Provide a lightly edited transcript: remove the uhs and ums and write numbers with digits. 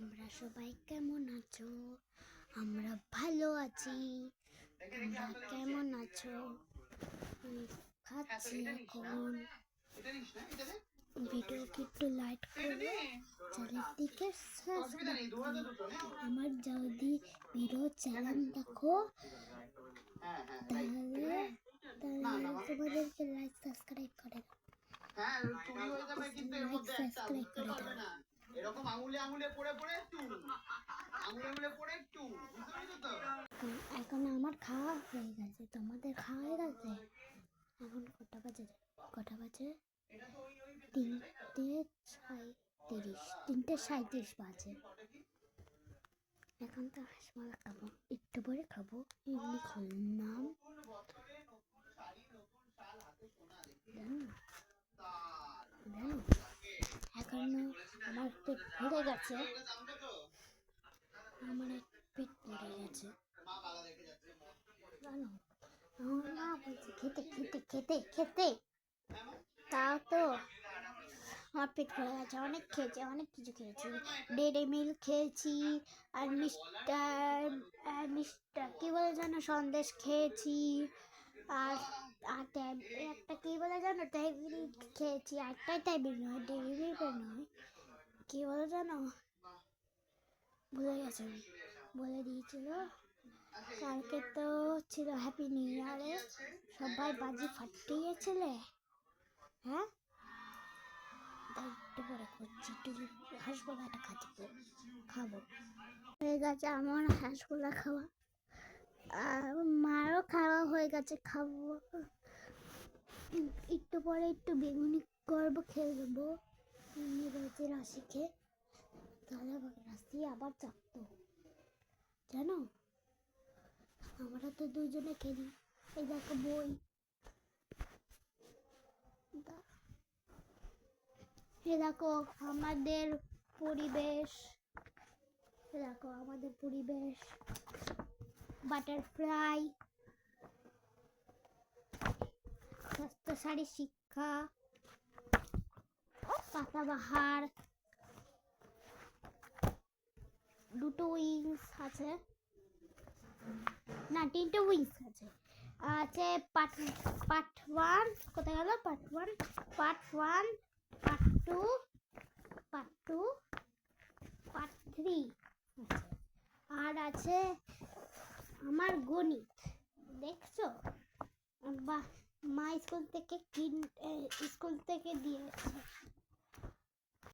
তোমরা সবাই কেমন আছো? আমরা ভালো আছি। তোমরা কেমন আছো? আমি খাচ্ছি এখন। ভিডিওকে একটু লাইক করো, চারিদিকে সাবস্ক্রাইব করো। আমার যদি ভিডিও চ্যানেল দেখো তাহলে তোমাদেরকে লাইক সাবস্ক্রাইব করে দাও। লাইক সাবস্ক্রাইব করে দাও। এরকম আঙুলে আঙুলে পড়ে পড়ে একটু বুঝতে পেরেছো তো? এখন আমার খাওয়া হয়ে গেছে, তোমাদের খাওয়া হয়ে গেছে? এখন কটা বাজে? 3:37 বাজে। এখন তো হাঁসমালা খাবো, একটু পরে খাবো। এমনি খুললাম জানো, এখনো আমার পেট ভরে গেছে। আমার পেট ভরে গেছে জানো। আমার মা বলছে খেতে খেতে খেতে খেতে, তাও তো আমার পেট ভরে গেছে। অনেক খেয়েছি, অনেক কিছু খেয়েছি। ডেরি মিল্ক খেয়েছি, আর মিস্টার কি বলে জানো, সন্দেশ খেয়েছি, আর একটা কি বলে জানো, ডেরি খেয়েছি। একটাই টাইপের নয়, ডেরি মিল্কের নয়, কি বলে জানো, ভুলে গেছে। বলে দিয়েছিল। কালকে তো ছিল হ্যাপি নিউ ইয়ারে, সবাই বাজি ফাটিয়েছিলে। হ্যাঁ, তাই একটু পরে করছি, একটু হাঁসগোলাটা খাবো। হয়ে গেছে আমার হাঁসগোলা খাওয়া, আর মারও খাওয়া হয়ে গেছে, খাবো। একটু পরে একটু বেগুনি করবো, খেয়ে দেবো রোজে রাশিকে। তাহলে রাশি আবার চাপতো জানো। আমরা তো দুজনে খেলি। এই দেখো বই, এই দেখো আমাদের পরিবেশ, দেখো আমাদের পরিবেশ, বাটারফ্লাই, স্বাস্থ্যসারী শিক্ষা, পাতাবাহার, দুটো উইংস আছে, না 3টে উইংস আছে। আছে পার্ট 1, কোথায় গেল পার্ট 1, পার্ট 2, পার্ট 3 আছে। আর আছে আমার গণিত, দেখছো? বা মা স্কুল থেকে দিয়েছে,